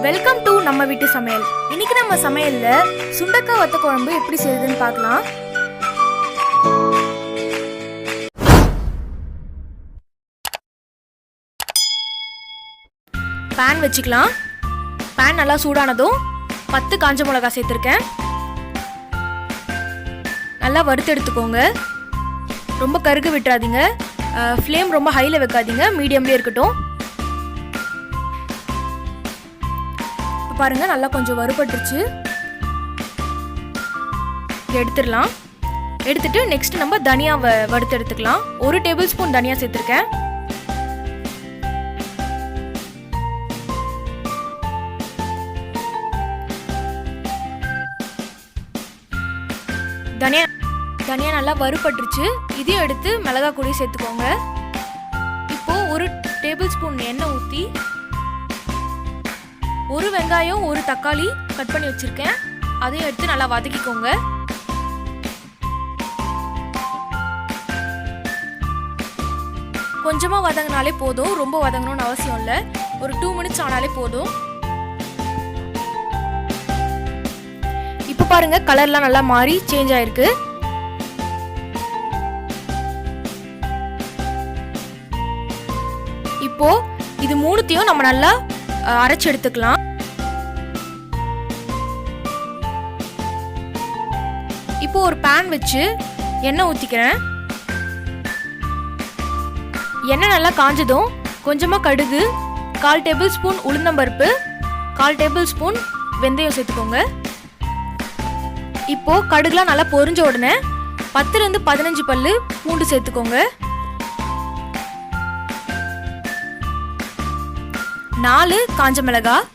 Welcome to நம்ம வீட்டு சமையல். இன்னைக்கு நம்ம சமையல்ல சுண்டக்காய் வத்த குழம்பு எப்படி செய்யுதுன்னு பார்க்கலாம். பேன் வச்சுக்கலாம். பேன் நல்லா சூடானதும் 10 காஞ்ச மிளகாய் சேர்த்துருக்கேன். நல்லா வறுத்து எடுத்துக்கோங்க. ரொம்ப கருக விட்டுறாதீங்க. ஃப்ளேம் ரொம்ப ஹையில் வைக்காதீங்க, மீடியம்லேயே இருக்கட்டும். பாருங்க, நல்லா கொஞ்சம் வறுபட்டுருச்சு. எடுத்துடலாம். எடுத்துட்டு நெக்ஸ்ட் நம்ம தனியாவை வறுத்து எடுத்துக்கலாம். 1 டேபிள் ஸ்பூன் தனியா சேர்த்துருக்கேன். தனியா நல்லா வறுபட்டுருச்சு. இதையும் எடுத்து மிளகாய் பொடி சேர்த்துக்கோங்க. இப்போ 1 டேபிள் ஸ்பூன் எண்ணெய் ஊற்றி 1 வெங்காயம் 1 தக்காளி கட் பண்ணி வச்சிருக்கேன். அதையும் எடுத்து நல்லா வதக்கிக்கோங்க. கொஞ்சமா வதங்கினாலே போதும், ரொம்ப வதங்கணும்னு அவசியம் இல்லை. ஒரு 2 மினிட்ஸ் ஆனாலே போதும். இப்போ பாருங்க, கலர்லாம் நல்லா மாறி சேஞ்ச் ஆயிருக்கு. இப்போ இது மூணுத்தையும் நம்ம நல்லா அரைச்சு எடுத்துக்கலாம். இப்போ ஒரு பேன் வச்சு எண்ணெய் ஊற்றிக்கிறேன். எண்ணெய் நல்லா காஞ்சதும் கொஞ்சமா கடுகு, 1/4 டேபிள் ஸ்பூன் உளுந்தம்பருப்பு, 1/4 டேபிள் ஸ்பூன் வெந்தயம் சேர்த்துக்கோங்க. இப்போ கடுகுலாம் நல்லா பொரிஞ்ச உடனே 10 to 15 பல்லு பூண்டு சேர்த்துக்கோங்க. 4 காஞ்ச மிளகாய்,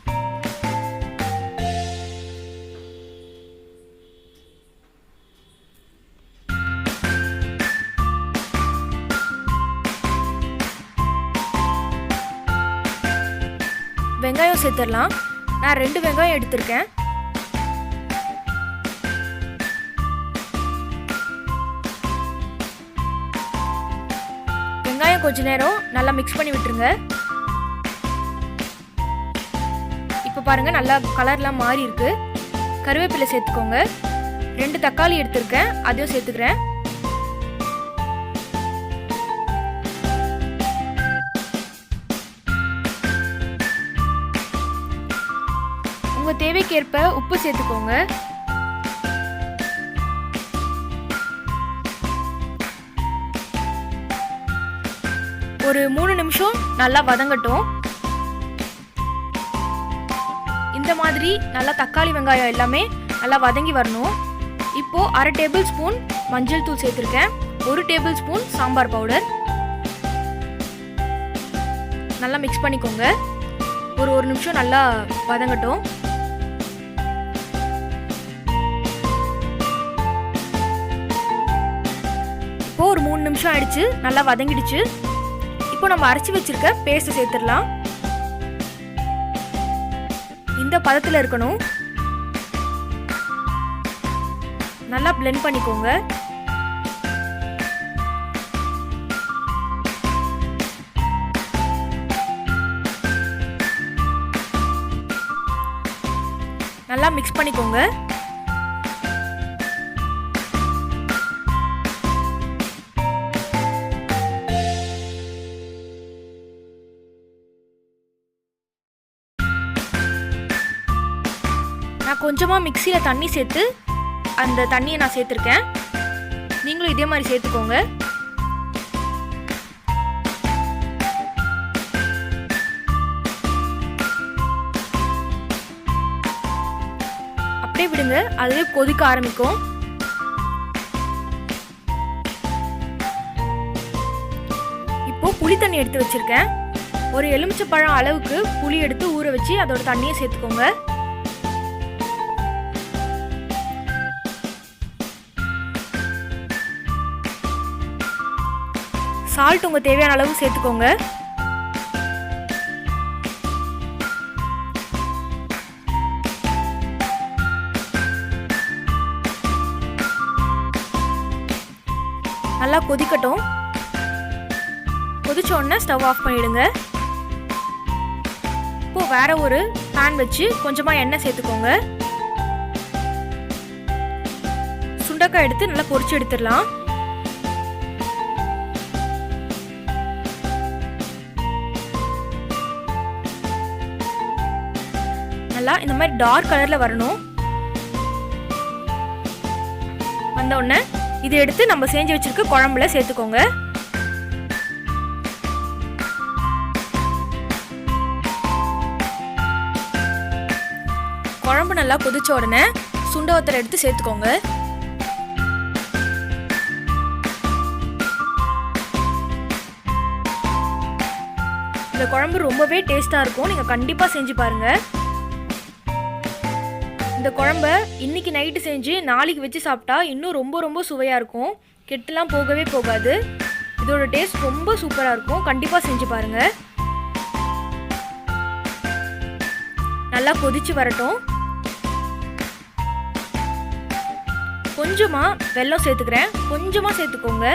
வெங்காயம் சேர்த்துடலாம். நான் 2 வெங்காயம் எடுத்திருக்கேன். வெங்காயம் கொஞ்ச நேரம் நல்லா மிக்ஸ் பண்ணி விட்டுருங்க. இப்போ பாருங்க, நல்லா கலர்லாம் மாறி இருக்கு. கருவேப்பிலை சேர்த்துக்கோங்க. 2 தக்காளி எடுத்திருக்கேன், அதையும் சேர்த்துக்கிறேன். உங்க தேவைக்கேற்ப உப்பு சேர்த்துக்கோங்க. ஒரு 3 நிமிஷம் நல்லா வதங்கட்டும். இந்த மாதிரி நல்லா தக்காளி வெங்காயம் எல்லாமே நல்லா வதங்கி வரணும். இப்போ 1/2 டேபிள் ஸ்பூன் மஞ்சள் தூள் சேர்த்துருக்கேன். 1 டேபிள் ஸ்பூன் சாம்பார் பவுடர். நல்லா மிக்ஸ் பண்ணிக்கோங்க. ஒரு 1 நிமிஷம் நல்லா வதங்கட்டும். இப்போ ஒரு 3 நிமிஷம் ஆயிடுச்சு, நல்லா வதங்கிடுச்சு. இப்போ நம்ம அரைச்சி வச்சிருக்க பேஸ்ட் சேர்த்துடலாம். இந்த பதத்தில் இருக்கணும். நல்லா பிளெண்ட் பண்ணிக்கோங்க. நல்லா மிக்ஸ் பண்ணிக்கோங்க. நான் கொஞ்சமாக மிக்சியில் தண்ணி சேர்த்து அந்த தண்ணியை நான் சேர்த்துருக்கேன். நீங்களும் இதே மாதிரி சேர்த்துக்கோங்க. அப்படியே விடுங்க, அதுவே கொதிக்க ஆரம்பிக்கும். இப்போ புளி தண்ணி எடுத்து வச்சிருக்கேன். ஒரு எலுமிச்சைப்பழம் அளவுக்கு புளி எடுத்து ஊற வச்சு அதோட தண்ணியை சேர்த்துக்கோங்க. சால்ட் உங்க தேவையான அளவு சேர்த்துக்கோங்க. நல்லா கொதிக்கட்டும். கொதிச்ச உடனே ஸ்டவ் ஆஃப் பண்ணிடுங்க. இப்போ வேற ஒரு பேன் வச்சு கொஞ்சமாக எண்ணெய் சேர்த்துக்கோங்க. சுண்டக்காய் எடுத்து நல்லா பொரிச்சு எடுத்துடலாம். நல்லா இந்த மாதிரி டார்க் கலரில் வரணும். வந்த உடனே இதை எடுத்து நம்ம செஞ்சு வச்சிருக்க குழம்புல சேர்த்துக்கோங்க. குழம்பு நல்லா கொதிச்ச உடனே சுண்ட வத்தல் எடுத்து சேர்த்துக்கோங்க. இந்த குழம்பு ரொம்பவே டேஸ்டா இருக்கும். நீங்க கண்டிப்பா செஞ்சு பாருங்க. இந்த குழம்ப இன்னைக்கு நைட்டு செஞ்சு நாளைக்கு வச்சு சாப்பிட்டா இன்னும் ரொம்ப ரொம்ப சுவையாக இருக்கும். கெட்டுலாம் போகவே போகாது. இதோட டேஸ்ட் ரொம்ப சூப்பராக இருக்கும். கண்டிப்பாக செஞ்சு பாருங்கள். நல்லா கொதிச்சு வரட்டும். கொஞ்சமாக வெல்லம் சேர்த்துக்கிறேன். கொஞ்சமாக சேர்த்துக்கோங்க.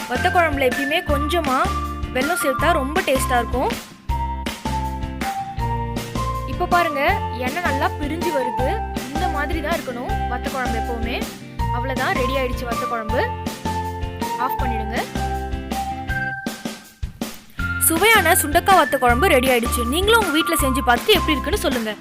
வத்த குழம்புல எப்பயுமே கொஞ்சமாக வெல்லம் சேர்த்தா ரொம்ப டேஸ்ட்டாக இருக்கும். இப்போ பாருங்க, எண்ணெய் நல்லா பிரிஞ்சு வருது. இந்த மாதிரி தான் இருக்கணும் வத்த குழம்பு எப்பவுமே. அவ்வளோதான், ரெடி ஆயிடுச்சு வத்த குழம்பு. ஆஃப் பண்ணிடுங்க. சுவையான சுண்டக்காய் வத்த குழம்பு ரெடி ஆயிடுச்சு. நீங்களும் உங்க வீட்டில் செஞ்சு பார்த்துட்டு எப்படி இருக்குன்னு சொல்லுங்க.